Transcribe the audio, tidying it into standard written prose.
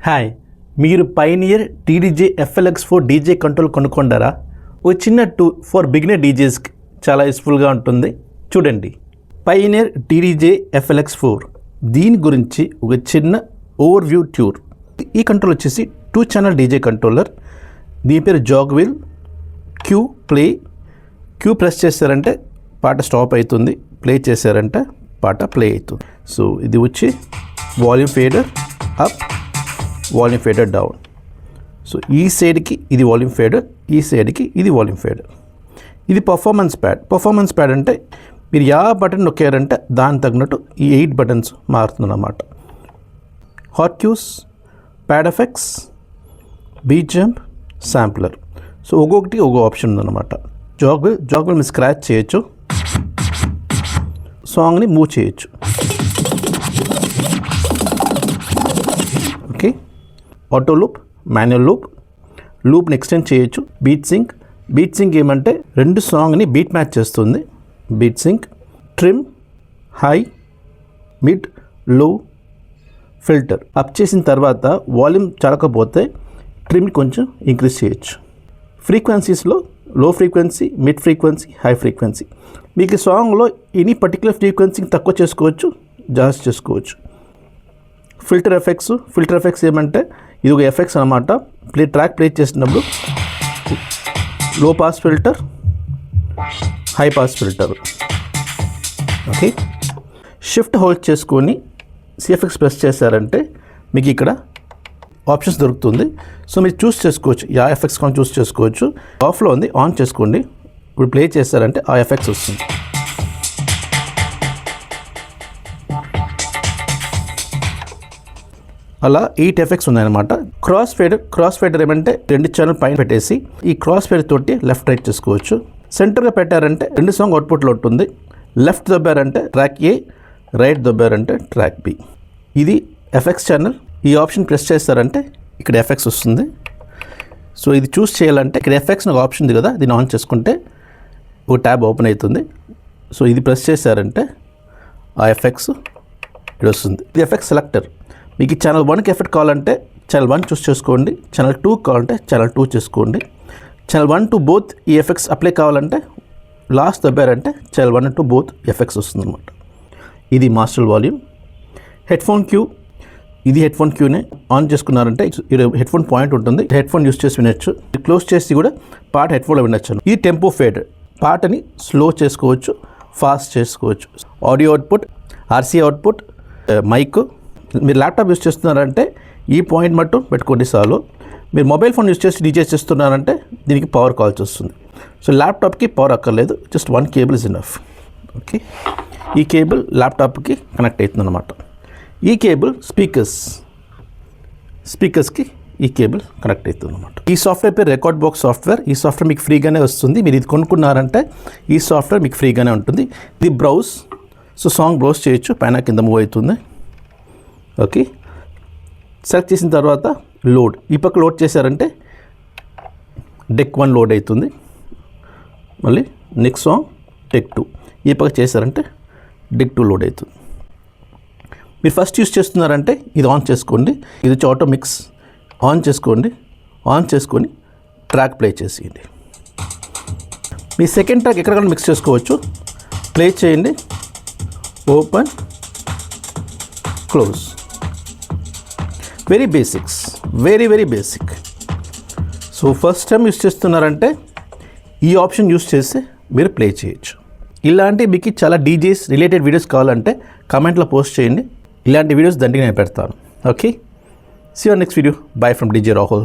Hi, మీరు pioneer టీడీజే FLX4 DJ control కొనుక్కొండారా? ఒక చిన్న టూర్ ఫర్ బిగినర్ డీజేస్కి చాలా యూస్ఫుల్గా ఉంటుంది. చూడండి, పైనియర్ టీడీజే FLX4 దీని గురించి ఒక చిన్న ఓవర్వ్యూ టూర్. ఈ కంట్రోల్ వచ్చేసి 2 ఛానల్ డీజే కంట్రోలర్. దీని పేరు జాగ్విల్ క్యూ ప్లే. క్యూ ప్రెస్ చేశారంటే పాట స్టాప్ అవుతుంది, ప్లే చేశారంటే పాట ప్లే అవుతుంది. సో ఇది వచ్చి volume ఫేడర్ up, volume ఫేడర్ down. So ఈ సైడ్కి ఇది వాల్యూమ్ ఫేడర్, ఈ సైడ్కి ఇది వాల్యూమ్ ఫేడర్. ఇది పర్ఫార్మెన్స్ ప్యాడ్. పర్ఫార్మెన్స్ ప్యాడ్ అంటే మీరు యా బటన్ నొక్కారంటే దానికి తగినట్టు ఈ 8 బటన్స్ మారుతుందన్నమాట. Hot cues, pad effects, beat jump, sampler. So ఒక్కొక్కటి ఒక్కొక్క ఆప్షన్ ఉందన్నమాట. జాగ్విల్ మీరు స్క్రాచ్ చేయొచ్చు, సాంగ్ని మూవ్ చేయొచ్చు. ఓకే, ఆటో లూప్, మాన్యువల్ లూప్ని ఎక్స్టెండ్ చేయొచ్చు. బీట్ సింక్ ఏమంటే 2 సాంగ్ని బీట్ మ్యాచ్ చేస్తుంది. Beat sync. Trim, high, mid, low, filter. Up చేసిన తర్వాత వాల్యూమ్ చాలకపోతే ట్రిమ్ కొంచెం ఇంక్రీజ్ చేయొచ్చు. ఫ్రీక్వెన్సీస్లో low frequency, mid frequency, high frequency. మీకు సాంగ్లో ఎనీ పర్టికులర్ ఫ్రీక్వెన్సీని తక్కువ చేసుకోవచ్చు, జాస్తి చేసుకోవచ్చు. ఫిల్టర్ ఎఫెక్ట్స్ ఏమంటే ఇది ఒక ఎఫెక్ట్స్ అనమాట. ట్రాక్ ప్లే చేసినప్పుడు లో pass filter, high pass filter. Okay, shift hold చేసుకొని సిఎఫ్ఎక్స్ ప్రెస్ చేశారంటే మీకు ఇక్కడ ఆప్షన్స్ దొరుకుతుంది. సో మీరు చూస్ చేసుకోవచ్చు, ఆ ఎఫెక్ట్స్ కానీ చూస్ చేసుకోవచ్చు. ఆఫ్లో ఉంది, ఆన్ చేసుకోండి. ఇప్పుడు ప్లే చేశారంటే ఆ ఎఫెక్ట్స్ వస్తుంది. అలా 8 ఎఫెక్ట్స్ ఉన్నాయన్నమాట. క్రాస్ ఫేడర్ ఏమంటే 2 ఛానల్ పైన పెట్టేసి ఈ క్రాస్ ఫేడర్ తోటి లెఫ్ట్ రైట్ చేసుకోవచ్చు. సెంటర్గా పెట్టారంటే 2 సాంగ్ అవుట్పుట్లో ఉంటుంది. లెఫ్ట్ దొబ్బారంటే ట్రాక్ ఏ, రైట్ దొబ్బారంటే ట్రాక్ బి. ఇది ఎఫెక్ట్స్ ఛానల్. ఈ ఆప్షన్ ప్రెస్ చేస్తారంటే ఇక్కడ ఎఫెక్ట్స్ వస్తుంది. సో ఇది చూస్ చేయాలంటే ఇక్కడ ఎఫెక్ట్స్ ఒక ఆప్షన్ ఉంది కదా, దీన్ని ఆన్ చేసుకుంటే ఒక ట్యాబ్ ఓపెన్ అవుతుంది. సో ఇది ప్రెస్ చేశారంటే ఆ ఎఫెక్ట్స్ ఇక్కడ వస్తుంది. ఇది ఎఫెక్ట్ సెలెక్టర్. మీకు ఛానల్ 1కి ఎఫెక్ట్ కావాలంటే ఛానల్ 1 చూస్ చేసుకోండి, ఛానల్ 2 కావాలంటే ఛానల్ 2 చేసుకోండి. ఛానల్ 1 టు బోత్ ఈ ఎఫెక్ట్స్ అప్లై కావాలంటే లాస్ట్ దబ్బారంటే ఛానల్ 1 టు బోత్ ఎఫెక్ట్స్ వస్తుందన్నమాట. ఇది మాస్టర్ వాల్యూమ్. Headphone cue. ఇది హెడ్ఫోన్ క్యూనే. ఆన్ చేసుకున్నారంటే హెడ్ఫోన్ పాయింట్ ఉంటుంది, హెడ్ఫోన్ యూస్ చేసి వినొచ్చు. క్లోజ్ చేసి కూడా పాట హెడ్ఫోన్లో వినొచ్చు. ఇది టెంపో ఫేడర్. పాటని స్లో చేసుకోవచ్చు, ఫాస్ట్ చేసుకోవచ్చు. Audio output, RC output, mic. మీరు ల్యాప్టాప్ యూస్ చేస్తున్నారంటే ఈ పాయింట్ మట్టు పెట్టుకోండి చాలు. మీరు మొబైల్ ఫోన్ యూస్ చేసి డీజే చేస్తున్నారంటే దీనికి పవర్ కాల్స్ వస్తుంది. సో ల్యాప్టాప్కి పవర్ అక్కర్లేదు, just 1 cable is enough. Okay, ఈ కేబుల్ ల్యాప్టాప్కి కనెక్ట్ అవుతుంది అనమాట. ఈ కేబుల్ స్పీకర్స్కి ఈ కేబుల్ కనెక్ట్ అవుతుంది అనమాట. ఈ సాఫ్ట్వేర్ పేరు రికార్డ్ బాక్స్ సాఫ్ట్వేర్. ఈ సాఫ్ట్వేర్ మీకు ఫ్రీగానే వస్తుంది. మీరు ఇది కొనుక్కున్నారంటే ఈ సాఫ్ట్వేర్ మీకు ఫ్రీగానే ఉంటుంది. ఇది బ్రౌజ్. సో సాంగ్ బ్రౌజ్ చేయొచ్చు, పైన కింద మూవ్ అవుతుంది. ఓకే, సెలెక్ట్ చేసిన తర్వాత లోడ్. ఈ పక్క లోడ్ చేశారంటే డెక్ 1 లోడ్ అవుతుంది. మళ్ళీ నెక్స్ట్ సాంగ్ డెక్ 2. ఈ పక్క చేశారంటే డెక్ 2 లోడ్ అవుతుంది. మీరు ఫస్ట్ యూస్ చేస్తున్నారంటే ఇది ఆన్ చేసుకోండి. ఇది వచ్చి ఆటో మిక్స్. ఆన్ చేసుకొని ట్రాక్ ప్లే చేసేయండి. మీ సెకండ్ ట్రాక్ ఎక్కడికైనా మిక్స్ చేసుకోవచ్చు. ప్లే చేయండి, open, close. Very basic. So first time use చేస్తున్నారంటే ఈ ఆప్షన్ యూస్ చేసి మీరు ప్లే చేయొచ్చు. ఇలాంటి మీకు చాలా డీజేస్ రిలేటెడ్ వీడియోస్ కావాలంటే కామెంట్లో పోస్ట్ చేయండి. ఇలాంటి వీడియోస్ దండిగా నేను పెడతాను. Okay, see you next video. Bye from DJ Rahul.